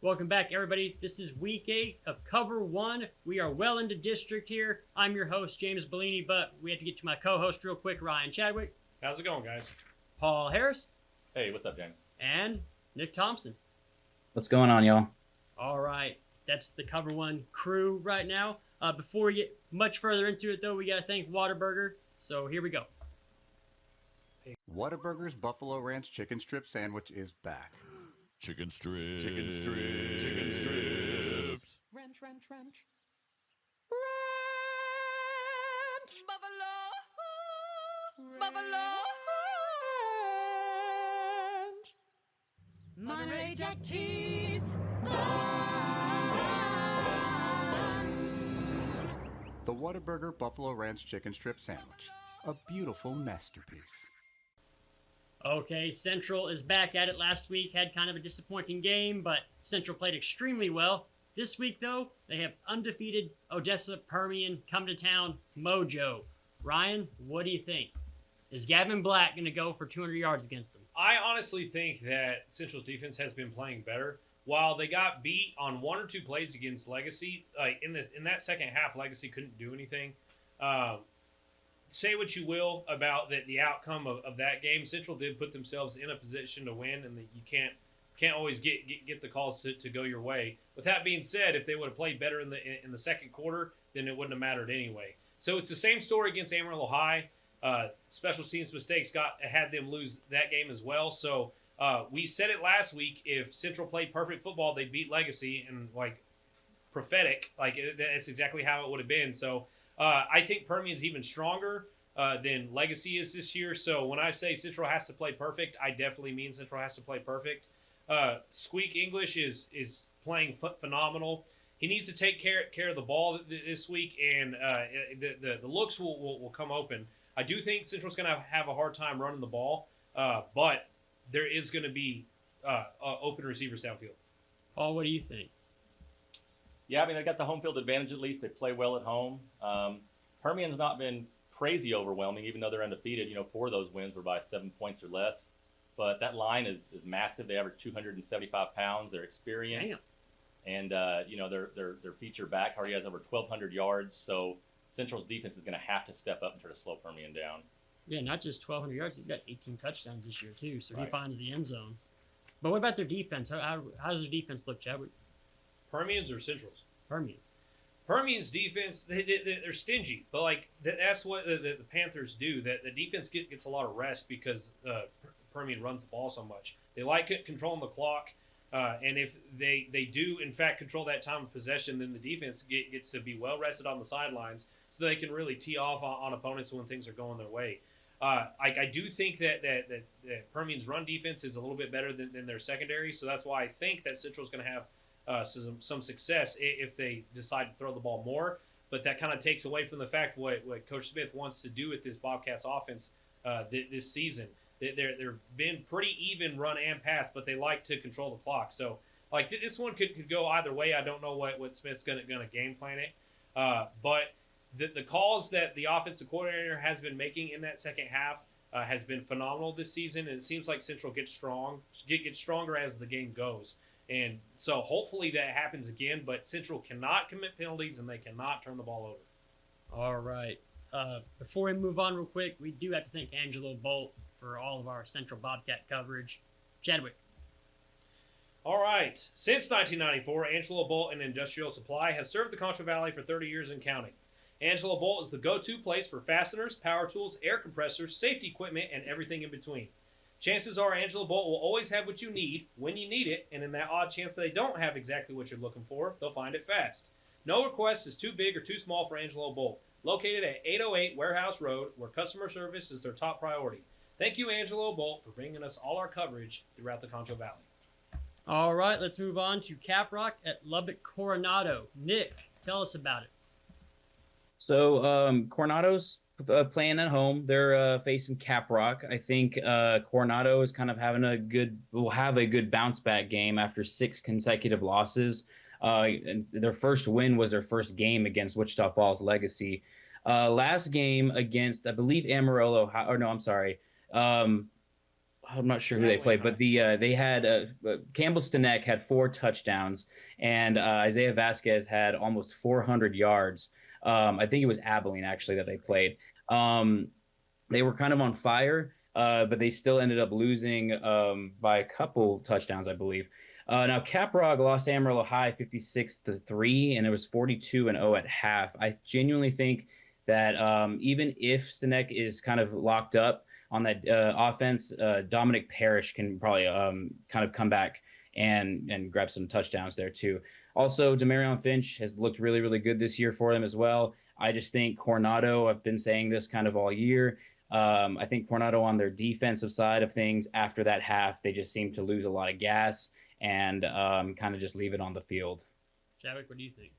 Welcome back, everybody. This is week 8 of Cover 1. We are well into district here. I'm your host, James Bouligny, but we have to get to my co-host real quick, Ryan Chadwick. How's it going, guys? Paul Harris. Hey, what's up, James? And Nick Thompson. What's going on, y'all? All right. That's the Cover 1 crew right now. Before we get much further into it, though, we got to thank Whataburger. So here we go. Whataburger's Buffalo Ranch Chicken Strip Sandwich is back. Chicken strips. Chicken strips. Chicken strips. Ranch. Ranch. Buffalo. Ranch. Monterey Jack cheese. The Whataburger Buffalo Ranch Chicken Strip Sandwich. A beautiful masterpiece. Okay, Central is back at it. Last week had kind of a disappointing game, but Central played extremely well. This week, though, they have undefeated Odessa Permian come to town mojo. Ryan, what do you think? Is Gavin Black going to go for 200 yards against them? I honestly think that Central's defense has been playing better. While they got beat on one or two plays against Legacy, in that second half, Legacy couldn't do anything. Say what you will about the outcome of that game. Central did put themselves in a position to win, and you can't always get the calls to go your way. With that being said, if they would have played better in the second quarter, then it wouldn't have mattered anyway. So it's the same story against Amarillo High. Special teams mistakes had them lose that game as well. So we said it last week. If Central played perfect football, they'd beat Legacy, and prophetic, that's exactly how it would have been. So. I think Permian's even stronger than Legacy is this year. So when I say Central has to play perfect, I definitely mean Central has to play perfect. Squeak English is playing phenomenal. He needs to take care of the ball this week, and the looks will come open. I do think Central's going to have a hard time running the ball, but there is going to be open receivers downfield. Paul, what do you think? Yeah, I mean, they got the home field advantage at least. They play well at home. Permian's not been crazy overwhelming, even though they're undefeated. 4 of those wins were by 7 points or less. But that line is massive. They average 275 pounds. They're experienced. Damn. And, their feature back already has over 1,200 yards. So Central's defense is going to have to step up and try to slow Permian down. Yeah, not just 1,200 yards. He's got 18 touchdowns this year, too. So right. He finds the end zone. But what about their defense? How does their defense look, Chadwick? Permian's or Central's? Permian's defense, they're stingy, but that's what the Panthers do. That the defense gets a lot of rest because Permian runs the ball so much. They like controlling the clock, and if they do in fact control that time of possession, then the defense gets to be well rested on the sidelines, so they can really tee off on opponents when things are going their way. I do think that Permian's run defense is a little bit better than their secondary, so that's why I think that Central's going to have some success if they decide to throw the ball more. But that kind of takes away from the fact what Coach Smith wants to do with this Bobcats offense this season. They're been pretty even run and pass, but they like to control the clock. So this one could go either way. I don't know what Smith's gonna game plan it. But the calls that the offensive coordinator has been making in that second half has been phenomenal this season, and it seems like Central gets stronger as the game goes. And so hopefully that happens again, but Central cannot commit penalties and they cannot turn the ball over. All right. Before we move on real quick, we do have to thank Angelo Bolt for all of our Central Bobcat coverage. Chadwick. All right. Since 1994, Angelo Bolt and Industrial Supply has served the Concho Valley for 30 years and counting. Angelo Bolt is the go-to place for fasteners, power tools, air compressors, safety equipment, and everything in between. Chances are Angelo Bolt will always have what you need when you need it, and in that odd chance that they don't have exactly what you're looking for, they'll find it fast. No request is too big or too small for Angelo Bolt, located at 808 Warehouse Road, where customer service is their top priority. Thank you, Angelo Bolt, for bringing us all our coverage throughout the Concho Valley. All right, let's move on to Caprock at Lubbock Coronado. Nick, tell us about it. So Coronado's playing at home. They're facing Caprock. I think Coronado is kind of will have a good bounce back game after 6 consecutive losses. And their first win was their first game against Wichita Falls Legacy. Last game against, I believe, Amarillo. I'm not sure who they played, but they had Campbell Stanek had 4 touchdowns, and Isaiah Vasquez had almost 400 yards. I think it was Abilene actually that they played. They were kind of on fire, but they still ended up losing by a couple touchdowns, I believe. Now Caprock lost Amarillo High 56-3, and it was 42-0 at half. I genuinely think that even if Stanek is kind of locked up on that offense, Dominic Parrish can probably kind of come back and grab some touchdowns there too. Also, Demarion Finch has looked really, really good this year for them as well. I just think Coronado, I've been saying this kind of all year. I think Coronado on their defensive side of things, after that half, they just seem to lose a lot of gas and kind of just leave it on the field. Chadwick, what do you think?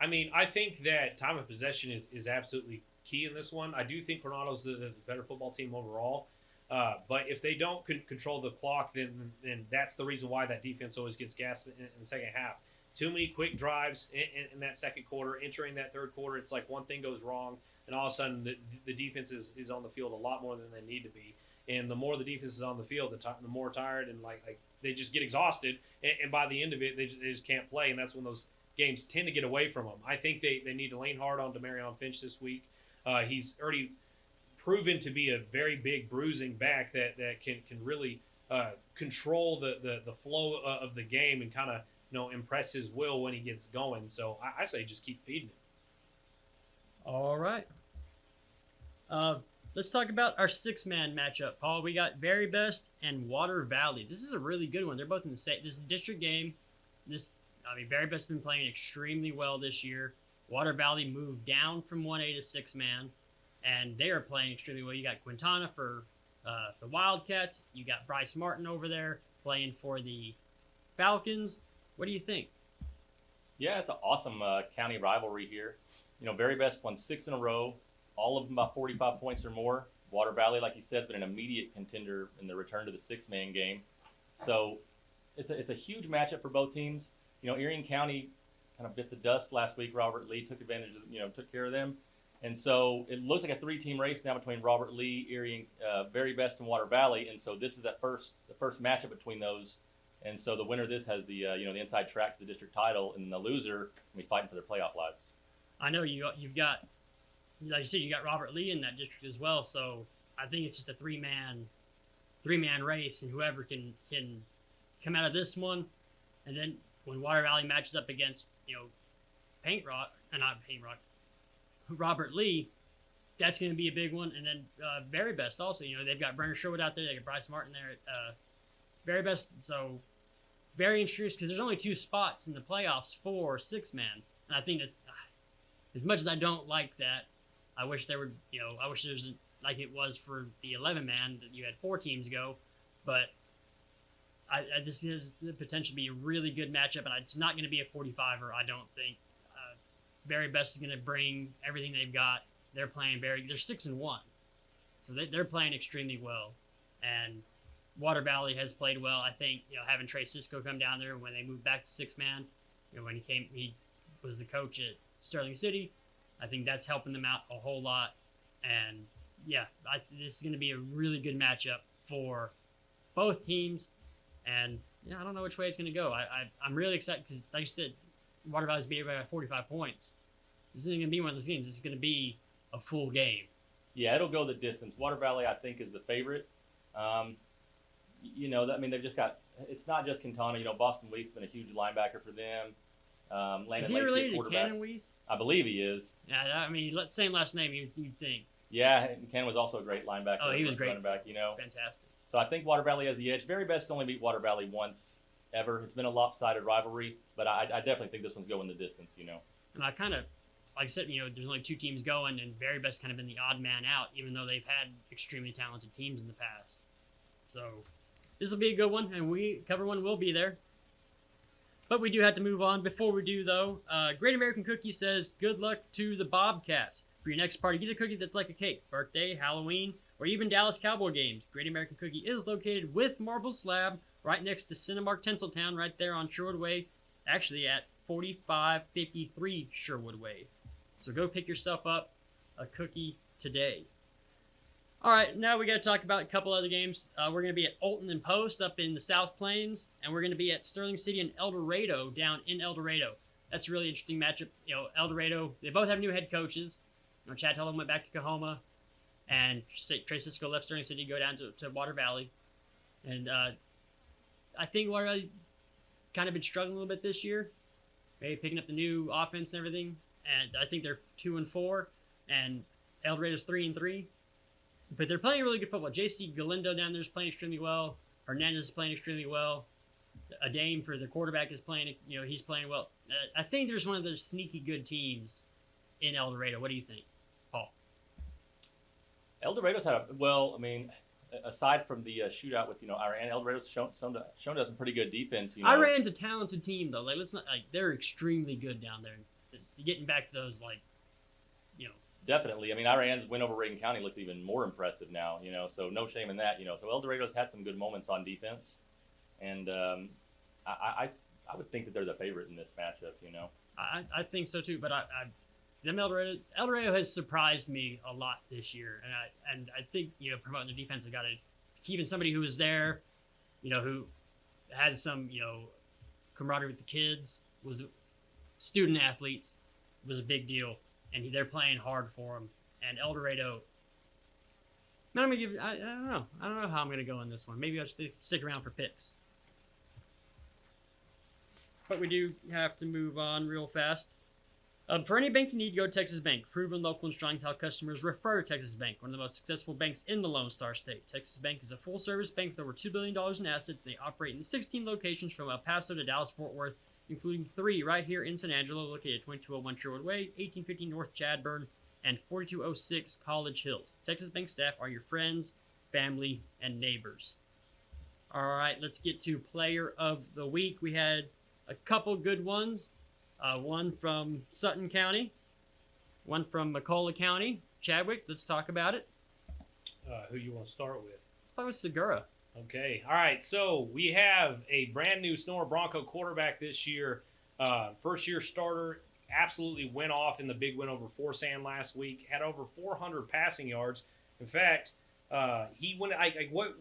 I mean, I think that time of possession is absolutely key in this one. I do think Coronado's the better football team overall. But if they don't control the clock, then that's the reason why that defense always gets gassed in the second half. Too many quick drives in that second quarter. Entering that third quarter, it's like one thing goes wrong, and all of a sudden the defense is on the field a lot more than they need to be. And the more the defense is on the field, the more tired and like they just get exhausted. And by the end of it, they just can't play, and that's when those games tend to get away from them. I think they need to lean hard on Demarion Finch this week. He's already proven to be a very big bruising back that can really control the flow of the game and kind of impress his will when he gets going. So I say just keep feeding him. All right. Let's talk about our 6-man matchup, Paul. We got Veribest and Water Valley. This is a really good one. They're both in the same. This is a district game. Veribest has been playing extremely well this year. Water Valley moved down from 1A to 6-man, and they are playing extremely well. You got Quintana for the Wildcats. You got Bryce Martin over there playing for the Falcons. What do you think? Yeah, it's an awesome county rivalry here. Veribest won 6 in a row, all of them by 45 points or more. Water Valley, like you said, has been an immediate contender in the return to the 6-man game. So it's a huge matchup for both teams. Erie County kind of bit the dust last week. Robert Lee took advantage of, took care of them. And so it looks like a 3-team race now between Robert Lee, Erie, Veribest, and Water Valley. And so this is the first matchup between those. And so the winner of this has the the inside track to the district title, and the loser will be fighting for their playoff lives. I know you've got, like you said, you got Robert Lee in that district as well. So I think it's just a three-man race, and whoever can come out of this one, and then when Water Valley matches up against Robert Lee, that's going to be a big one. And then Veribest also, they've got Brenner Sherwood out there, they got Bryce Martin there at Veribest. So very interesting because there's only 2 spots in the playoffs for 6-man, and I think that's as much as I don't like that. I wish there were, I wish there's like it was for the 11-man that you had 4 teams go, but this is the potential to be a really good matchup, and it's not going to be a 45er. I don't think. Veribest is going to bring everything they've got. They're playing they're 6-1, so they're playing extremely well, and Water Valley has played well. I think having Trey Cisco come down there when they moved back to 6-man, when he was the coach at Sterling City. I think that's helping them out a whole lot, and this is going to be a really good matchup for both teams. And I don't know which way it's going to go. I'm really excited because, like you said, Water Valley's beat everybody by 45 points. This isn't going to be one of those games. This is going to be a full game. Yeah, it'll go the distance. Water Valley, I think, is the favorite. They've just got – it's not just Quintana. Boston Weeks has been a huge linebacker for them. Landon Is he Lacey, related to quarterback. Cannon Weiss? I believe he is. Yeah, same last name you'd think. Yeah, and Cannon was also a great linebacker. Oh, he was great. Running back, Fantastic. So I think Water Valley has the edge. Veribest only beat Water Valley once ever. It's been a lopsided rivalry, but I definitely think this one's going the distance, And I kind of, like I said, there's only 2 teams going, and Veribest kind of been the odd man out, even though they've had extremely talented teams in the past. So this will be a good one, and COVER1 will be there. But we do have to move on. Before we do, though, Great American Cookie says, good luck to the Bobcats. For your next party, get a cookie that's like a cake. Birthday, Halloween, or even Dallas Cowboy games. Great American Cookie is located with Marble Slab right next to Cinemark Tinseltown, right there on Sherwood Way. Actually at 4553 Sherwood Way. So go pick yourself up a cookie today. All right, now we got to talk about a couple other games. We're going to be at Olton and Post up in the South Plains, and we're going to be at Sterling City and El Dorado down in El Dorado. That's a really interesting matchup. El Dorado, they both have new head coaches. Chad Tullen went back to Kahoma, and Trey Cisco left Sterling City to go down to Water Valley. And I think Water Valley kind of been struggling a little bit this year, maybe picking up the new offense and everything. And I think they're 2-4, and El Dorado's 3-3. But they're playing really good football. J.C. Galindo down there is playing extremely well. Hernandez is playing extremely well. A Dame for their quarterback is playing. He's playing well. I think there's one of those sneaky good teams in El Dorado. What do you think, Paul? El Dorado's had aside from the shootout with Iran, El Dorado's shown us some pretty good defense. Iran's a talented team though. They're extremely good down there. Getting back to those Definitely. Iran's win over Reagan County looks even more impressive now, so no shame in that, So El Dorado's had some good moments on defense, and I would think that they're the favorite in this matchup, I think so too, but El Dorado has surprised me a lot this year, and I think promoting the defense, have got to keeping somebody who was there, who had some camaraderie with the kids, was student athletes, was a big deal. And they're playing hard for him. And El Dorado, I don't know. I don't know how I'm going to go in this one. Maybe I'll just stick around for picks. But we do have to move on real fast. For any bank you need, go to Texas Bank. Proven, local, and strong to how customers refer to Texas Bank, one of the most successful banks in the Lone Star State. Texas Bank is a full-service bank with over $2 billion in assets. They operate in 16 locations from El Paso to Dallas-Fort Worth, including 3 right here in San Angelo, located at 2201 Sherwood Way, 1850 North Chadburn, and 4206 College Hills. Texas Bank staff are your friends, family, and neighbors. All right, let's get to Player of the Week. We had a couple good ones. One from Sutton County, one from McCullough County. Chadwick, let's talk about it. Who you want to start with? Let's start with Segura. Okay. All right. So we have a brand new Sonora Bronco quarterback this year. First year starter. Absolutely went off in the big win over Forsan last week. Had over 400 passing yards. In fact, he went.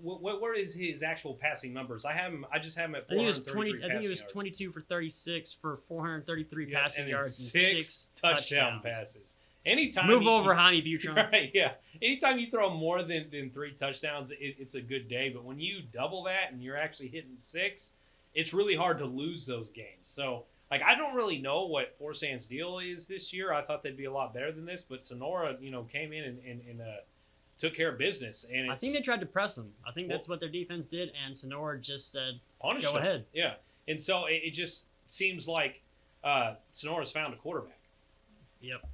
What is his actual passing numbers? I just have him at 433. I think it was 22 for 36 for 433 passing yards and six touchdown passes. Anytime move over, Honey Butron. Right, yeah. Anytime you throw more than 3 touchdowns, it's a good day. But when you double that and you're actually hitting 6, it's really hard to lose those games. So, I don't really know what Forsan's deal is this year. I thought they'd be a lot better than this, but Sonora, came in and took care of business. And I think they tried to press them. I think that's what their defense did, and Sonora just said, "Punish go ahead." Yeah, and so it just seems like Sonora's found a quarterback. Yep.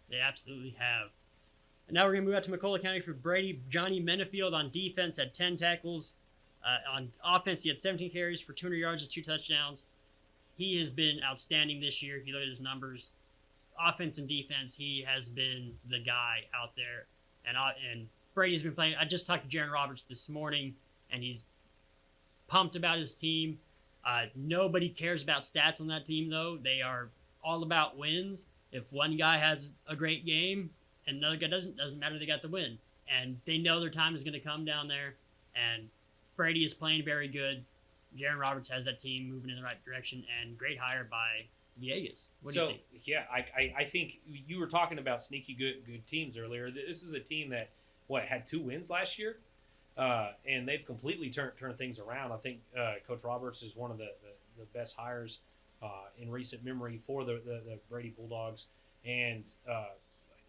They absolutely have. And now we're going to move out to McCullough County for Brady. Johnny Menefield on defense had 10 tackles. On offense, he had 17 carries for 200 yards and 2 touchdowns. He has been outstanding this year. If you look at his numbers, offense and defense, he has been the guy out there. And Brady's been playing. I just talked to Jaron Roberts this morning, and he's pumped about his team. Nobody cares about stats on that team, though. They are all about wins. If one guy has a great game and another guy doesn't matter, they got the win. And they know their time is going to come down there. And Brady is playing very good. Jaron Roberts has that team moving in the right direction, and great hire by Villegas. What do you think? Yeah, I think you were talking about sneaky good teams earlier. This is a team that, had 2 wins last year? And they've completely turned things around. I think Coach Roberts is one of the best hires in recent memory for the Brady Bulldogs. And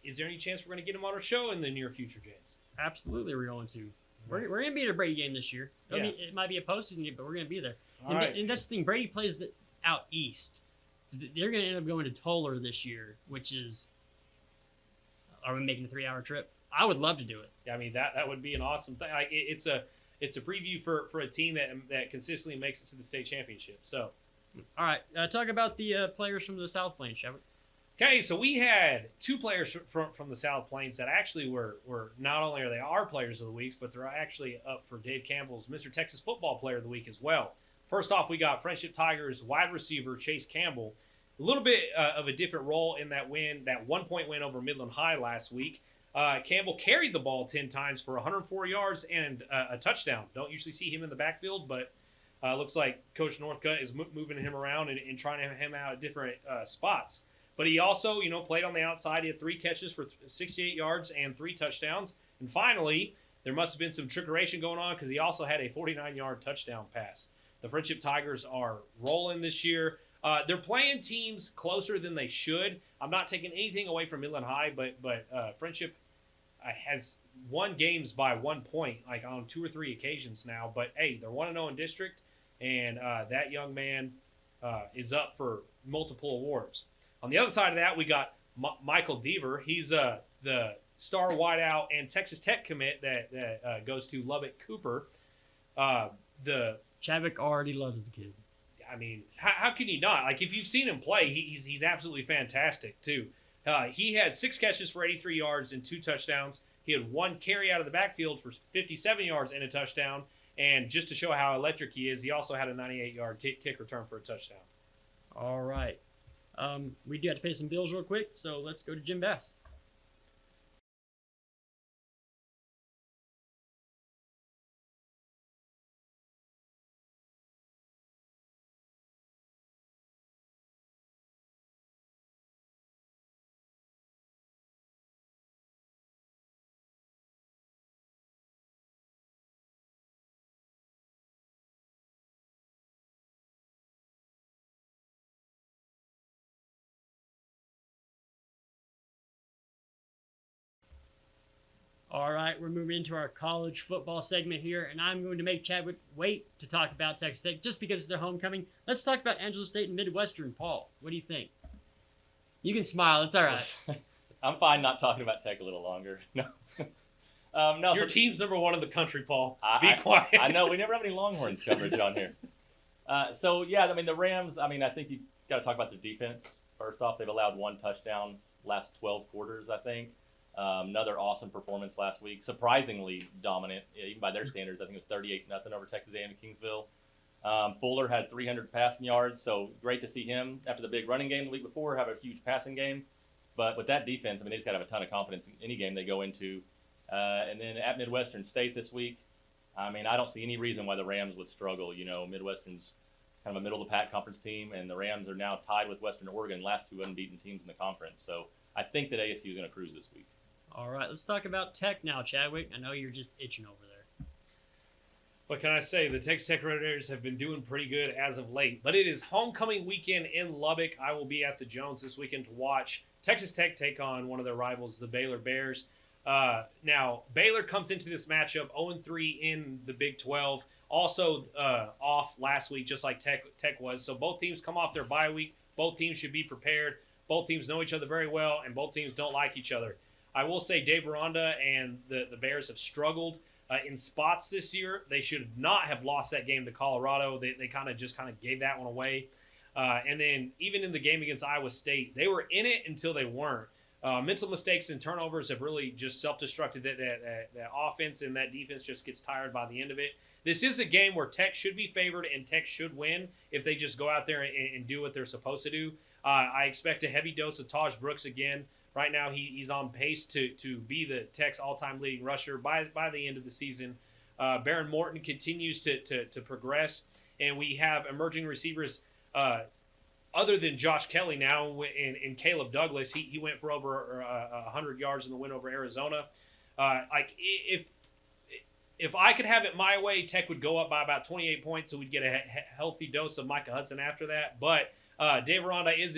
is there any chance we're going to get him on our show in the near future, James? Absolutely, we're going to. We're going to be at a Brady game this year. Yeah. It might be a postseason game, but we're going to be there. And that's the thing. Brady plays out east. So they're going to end up going to Toller this year, which is, are we making a 3-hour trip? I would love to do it. Yeah, that would be an awesome thing. It's a preview for a team that consistently makes it to the state championship. So, all right, talk about the players from the South Plains, shall we? Okay, so we had 2 players from the South Plains that actually were not only are they our players of the week, but they're actually up for Dave Campbell's Mr. Texas Football Player of the Week as well. First off, we got Friendship Tigers wide receiver Chase Campbell. A little bit of a different role in that 1-point win over Midland High last week. Campbell carried the ball 10 times for 104 yards and a touchdown. Don't usually see him in the backfield, but looks like Coach Northcutt is moving him around and trying to have him out at different spots. But he also, played on the outside. He had 3 catches for 68 yards and 3 touchdowns. And finally, there must have been some trickeration going on because he also had a 49-yard touchdown pass. The Friendship Tigers are rolling this year. They're playing teams closer than they should. I'm not taking anything away from Midland High, but Friendship has won games by 1 point, like on 2 or 3 occasions now. But hey, they're 1-0 in district, and that young man is up for multiple awards. On the other side of that, we got Michael Deaver. He's the star wideout and Texas Tech commit that goes to Lubbock Cooper. The Chadwick already loves the kid. I mean, how can you not? Like, if you've seen him play, he's absolutely fantastic, too. He had 6 catches for 83 yards and 2 touchdowns. He had 1 carry out of the backfield for 57 yards and a touchdown. And just to show how electric he is, he also had a 98-yard kick return for a touchdown. All right. We do have to pay some bills real quick, so let's go to Jim Bass. All right, we're moving into our college football segment here, and I'm going to make Chadwick wait to talk about Texas Tech just because it's their homecoming. Let's talk about Angelo State and Midwestern. Paul, what do you think? You can smile. It's all right. I'm fine not talking about Tech a little longer. No. No. Your team's number 1 in the country, Paul. Be I quiet. I know. We never have any Longhorns coverage on here. The Rams, I think you've got to talk about the defense. First off, they've allowed 1 touchdown last 12 quarters, I think. Another awesome performance last week. Surprisingly dominant, even by their standards. I think it was 38-0 over Texas A&M in Kingsville. Fuller had 300 passing yards, so great to see him after the big running game the week before have a huge passing game. But with that defense, they just got to have a ton of confidence in any game they go into. And then at Midwestern State this week, I don't see any reason why the Rams would struggle. Midwestern's kind of a middle-of-the-pack conference team, and the Rams are now tied with Western Oregon, last 2 unbeaten teams in the conference. So I think that ASU is going to cruise this week. All right, let's talk about Tech now, Chadwick. I know you're just itching over there. What can I say? The Texas Tech Red Raiders have been doing pretty good as of late. But it is homecoming weekend in Lubbock. I will be at the Jones this weekend to watch Texas Tech take on one of their rivals, the Baylor Bears. Now, Baylor comes into this matchup 0-3 in the Big 12. Also off last week, just like Tech was. So both teams come off their bye week. Both teams should be prepared. Both teams know each other very well, and both teams don't like each other. I will say Dave Aranda and the Bears have struggled in spots this year. They should not have lost that game to Colorado. They kind of gave that one away. And then even in the game against Iowa State, they were in it until they weren't. Mental mistakes and turnovers have really just self-destructed that offense, and that defense just gets tired by the end of it. This is a game where Tech should be favored and Tech should win if they just go out there and do what they're supposed to do. I expect a heavy dose of Taj Brooks again. Right now, he's on pace to be the Tech's all-time leading rusher by the end of the season. Baron Morton continues to progress, and we have emerging receivers other than Josh Kelly now in Caleb Douglas. He went for over 100 yards in the win over Arizona. If I could have it my way, Tech would go up by about 28 points, so we'd get a healthy dose of Micah Hudson after that. But Dave Aranda is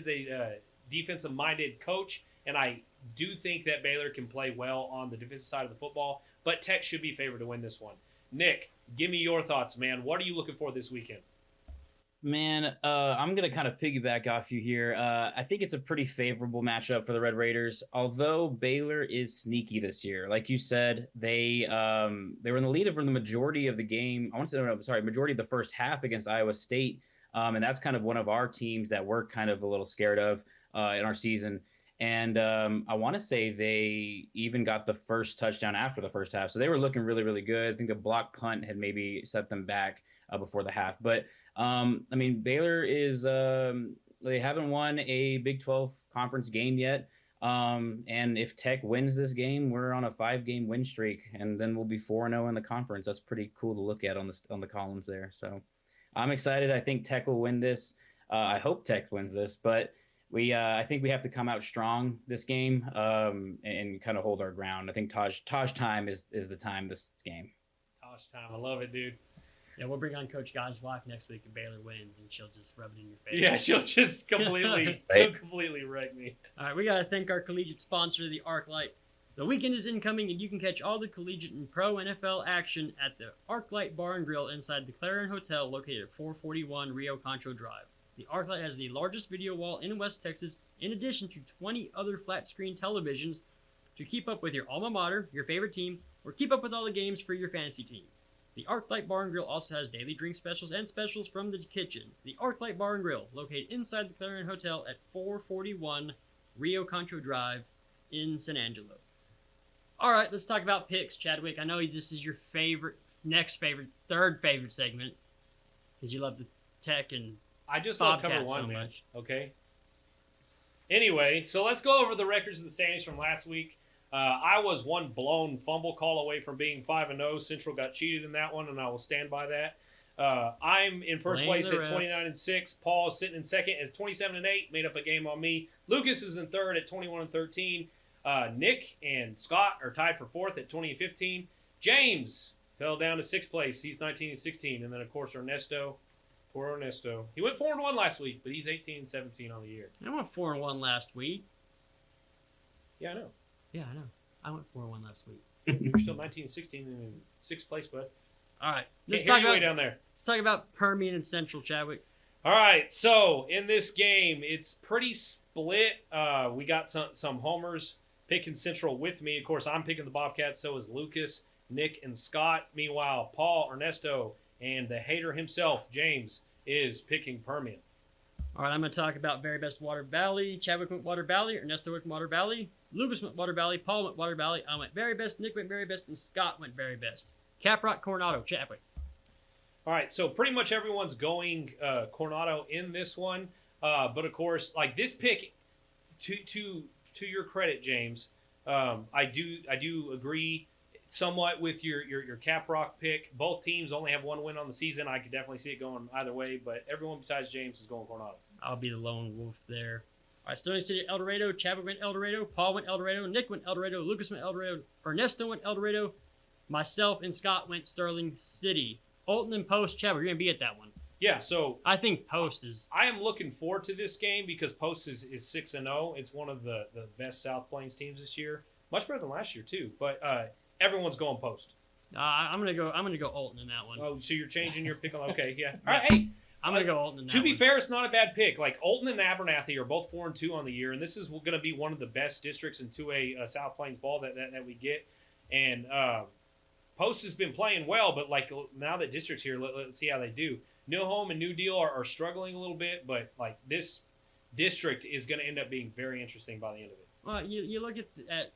a defensive-minded coach, and I do think that Baylor can play well on the defensive side of the football, but Tech should be favored to win this one. Nick, give me your thoughts, man. What are you looking for this weekend? Man, I'm going to kind of piggyback off you here. I think it's a pretty favorable matchup for the Red Raiders, although Baylor is sneaky this year. Like you said, they were in the lead for the majority of the game. Majority of the first half against Iowa State. And that's kind of one of our teams that we're kind of a little scared of in our season. And I want to say they even got the first touchdown after the first half. So they were looking really, really good. I think the block punt had maybe set them back before the half. But, Baylor is they haven't won a Big 12 conference game yet. And if Tech wins this game, we're on a 5-game win streak, and then we'll be 4-0 in the conference. That's pretty cool to look at on the columns there. So I'm excited. I think Tech will win this. I hope Tech wins this, but I think we have to come out strong this game, and kind of hold our ground. I think Taj time is the time this game. Taj time. I love it, dude. Yeah, we'll bring on Coach God's wife next week if Baylor wins, and she'll just rub it in your face. Yeah, she'll just completely, Right. completely wreck me. All right, we got to thank our collegiate sponsor, the ArcLight. The weekend is incoming, and you can catch all the collegiate and pro NFL action at the ArcLight Bar and Grill inside the Clarion Hotel located at 441 Rio Concho Drive. The ArcLight has the largest video wall in West Texas, in addition to 20 other flat-screen televisions to keep up with your alma mater, your favorite team, or keep up with all the games for your fantasy team. The ArcLight Bar and Grill also has daily drink specials and specials from the kitchen. The ArcLight Bar and Grill, located inside the Clarion Hotel at 441 Rio Concho Drive in San Angelo. All right, let's talk about picks, Chadwick. I know this is your third favorite segment, because you love the Tech and I just love Bobcats cover one, so man. much. Okay. Anyway, so let's go over the records of the standings from last week. I was one blown fumble call away from being 5-0. Central got cheated in that one, and I will stand by that. I'm in first Blame place the at refs. 29-6. Paul is sitting in second at 27-8, made up a game on me. Lucas is in third at 21-13. Nick and Scott are tied for fourth at 20-15. James fell down to sixth place. He's 19-16. And then, of course, Ernesto. Poor Ernesto. He went 4-1 last week, but he's 18-17 on the year. I went 4-1 last week. Yeah, I know. Yeah, I know. I went 4-1 last week. You're still 19-16 and in sixth place, bud. All right, Let's talk way down there. let's talk about Permian and Central, Chadwick. All right, so in this game, it's pretty split. We got some homers picking Central with me. Of course, I'm picking the Bobcats. So is Lucas, Nick, and Scott. Meanwhile, Paul, Ernesto, and the hater himself, James, is picking Permian. All right, I'm going to talk about Veribest Water Valley. Chadwick went Water Valley. Ernesto went Water Valley. Lucas went Water Valley. Paul went Water Valley. I went Veribest. Nick went Veribest. And Scott went Veribest. Caprock, Coronado, Chadwick. All right, so pretty much everyone's going Coronado in this one. But, of course, like this pick, to your credit, James, I do agree somewhat with your Caprock pick. Both teams only have one win on the season. I could definitely see it going either way, but everyone besides James is going Coronado. I'll be the lone wolf there. All right, Stony City, El Dorado. Chadwick went El Dorado. Paul went El Dorado. Nick went El Dorado. Lucas went El Dorado. Ernesto went El Dorado. Myself and Scott went Sterling City. Olton and Post, Chadwick, you're going to be at that one. Yeah, so I think Post is... I am looking forward to this game because Post is 6-0. It's one of the best South Plains teams this year. Much better than last year, too. But everyone's going Post. I'm gonna go Olton in that one. Oh, so you're changing your pick? Okay, yeah. All right, hey. I'm going to go Olton in that To be one. fair, it's not a bad pick. Like, Olton and Abernathy are both 4-2 on the year, and this is going to be one of the best districts in 2A South Plains ball that we get. And Post has been playing well, but, like, now that district's here, let's see how they do. New Home and New Deal are struggling a little bit, but, like, this district is going to end up being very interesting by the end of it. Well, you look at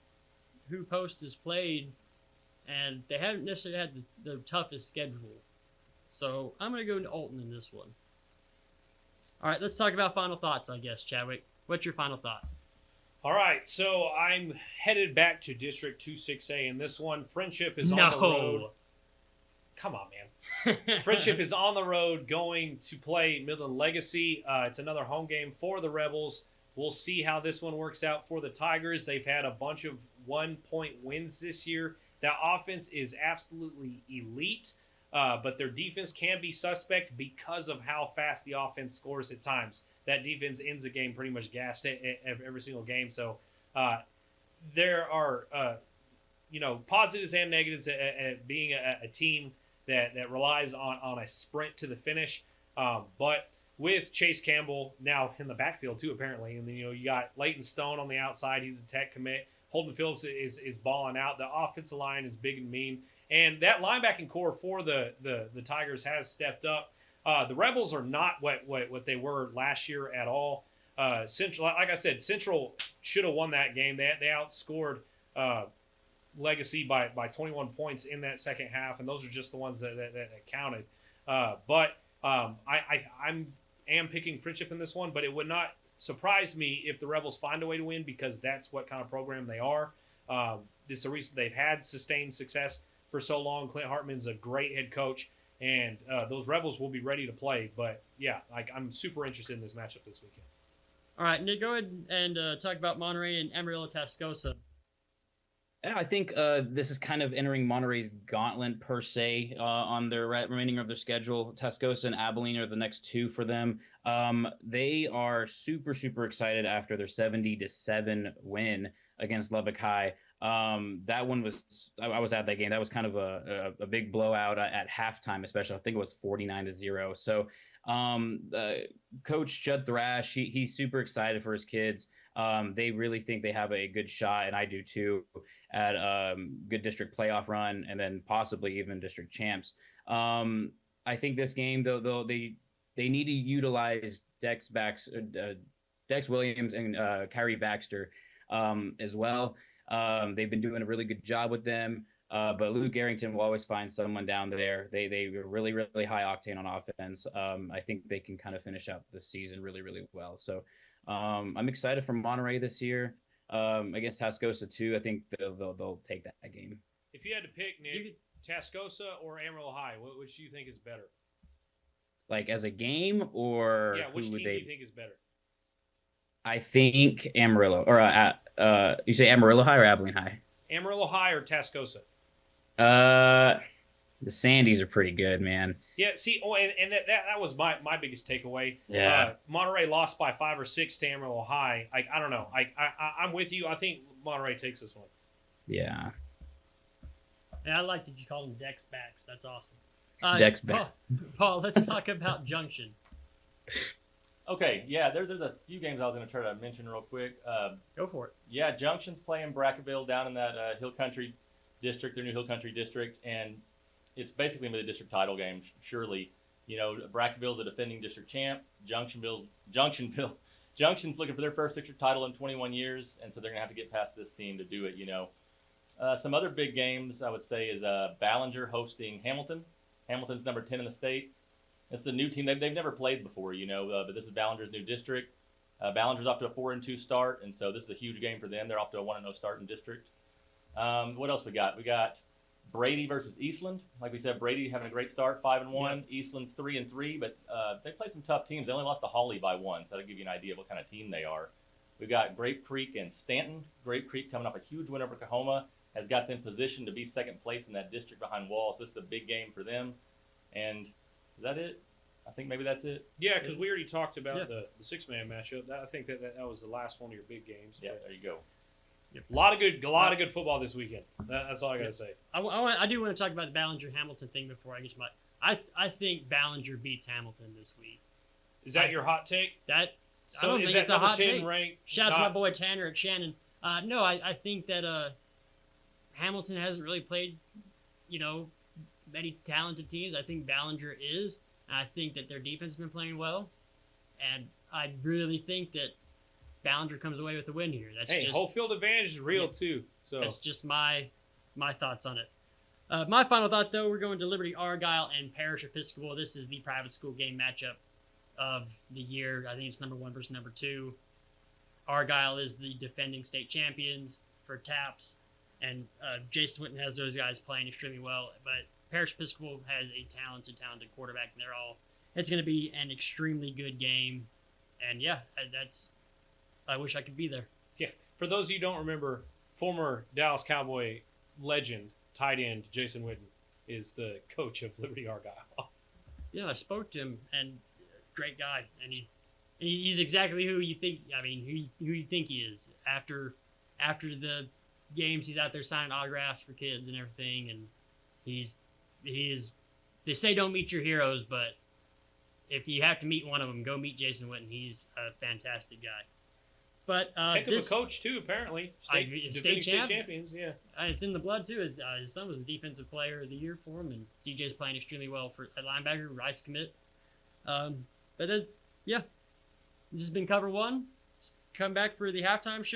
who Post has played, and they haven't necessarily had the toughest schedule. So I'm going to go into Olton in this one. All right, let's talk about final thoughts, I guess, Chadwick. What's your final thought? All right, so I'm headed back to District 26A, and this one, Friendship is on the road. Come on, man. Friendship is on the road going to play Midland Legacy. It's another home game for the Rebels. We'll see how this one works out for the Tigers. They've had a bunch of 1-point wins this year. That offense is absolutely elite, but their defense can be suspect because of how fast the offense scores at times. That defense ends the game pretty much gassed every single game. So there are positives and negatives at being a team that relies on a sprint to the finish. But with Chase Campbell now in the backfield too, apparently, and then you got Leighton Stone on the outside. He's a Tech commit. Holden Phillips is balling out. The offensive line is big and mean, and that linebacking core for the Tigers has stepped up. The Rebels are not what they were last year at all. Central, like I said, Central should have won that game. They outscored Legacy by 21 points in that second half, and those are just the ones that counted. But I am picking Friendship in this one, but it would not surprise me if the Rebels find a way to win, because that's what kind of program they are. This is the reason they've had sustained success for so long. Clint Hartman's a great head coach, and those Rebels will be ready to play. But, yeah, I'm super interested in this matchup this weekend. All right, Nick, go ahead and talk about Monterey and Amarillo Tascosa. Yeah, I think this is kind of entering Monterey's gauntlet per se on their remaining of their schedule. Tascosa and Abilene are the next two for them. They are super, super excited after their 70-7 win against Lubbock High. That one was, I was at that game. That was kind of a big blowout at halftime, especially. I think it was 49-0. So Coach Judd Thrash, he's super excited for his kids. They really think they have a good shot, and I do too, at good district playoff run and then possibly even district champs. I think this game, though, they need to utilize Dex Williams and Kyrie Baxter as well. They've been doing a really good job with them. But Luke Arrington will always find someone down there. They are really, really high octane on offense. I think they can kind of finish up the season really, really well. So I'm excited for Monterey this year. Against Tascosa too. I think they'll take that game. If you had to pick, Nick, Tascosa or Amarillo High, which do you think is better? Like as a game, or which team do you think is better? I think Amarillo, or you say Amarillo High or Abilene High? Amarillo High or Tascosa? The Sandys are pretty good, man. Yeah, see, and that was my biggest takeaway. Yeah. Monterey lost by 5 or 6 to Amarillo High. I don't know. I'm with you. I think Monterey takes this one. Yeah. And I like that you call them Dex backs. That's awesome. Dex back. Paul, let's talk about Junction. Okay, yeah, there's a few games I was going to try to mention real quick. Go for it. Yeah, Junction's playing Brackettville down in that Hill Country district, their new Hill Country district, and it's basically going to be the district title game, surely. You know, Brackettville's the defending district champ. Junction's looking for their first district title in 21 years, and so they're going to have to get past this team to do it, you know. Some other big games, I would say, is Ballinger hosting Hamilton. Hamilton's number 10 in the state. It's a new team. They've never played before, you know, but this is Ballinger's new district. Ballinger's off to a 4-2 start, and so this is a huge game for them. They're off to a 1-0 start in district. What else we got? We got Brady versus Eastland. Like we said, Brady having a great start, 5-1. Yeah. Eastland's 3-3, but they played some tough teams. They only lost to Hawley by 1, so that'll give you an idea of what kind of team they are. We've got Grape Creek and Stanton. Grape Creek coming off a huge win over Coahoma has got them positioned to be second place in that district behind Wall. So this is a big game for them. And is that it? I think maybe that's it. Yeah, because we already talked about the six-man matchup. I think that was the last one of your big games. Yeah, there you go. Yep. A lot of good football this weekend. That's all I gotta say. I do want to talk about the Ballinger Hamilton thing before I get to my. I think Ballinger beats Hamilton this week. Is that your hot take? I don't think it's a hot take. Ranked, shout out to my boy Tanner at Shannon. No, I think that Hamilton hasn't really played, you know, many talented teams. I think Ballinger is. And I think that their defense has been playing well, and I really think that Ballinger comes away with the win here. That's just, home field advantage is real too. So that's just my thoughts on it. My final thought, though, we're going to Liberty Argyle and Parish Episcopal. This is the private school game matchup of the year. I think it's number 1 versus number 2. Argyle is the defending state champions for TAPS, and Jason Witten has those guys playing extremely well. But Parish Episcopal has a talented quarterback, and it's going to be an extremely good game. And yeah, I wish I could be there. Yeah. For those of you who don't remember, former Dallas Cowboy legend, tight end Jason Witten is the coach of Liberty Argyle. Yeah, I spoke to him, and great guy, and he's exactly who you think. I mean, who you think he is. After the games, he's out there signing autographs for kids and everything, and he is. They say don't meet your heroes, but if you have to meet one of them, go meet Jason Witten. He's a fantastic guy. But heck of a coach too, apparently. State champions, yeah. It's in the blood too. His son was the defensive player of the year for him, and CJ's playing extremely well at linebacker. Rice commit. This has been Cover 1. Come back for the halftime show.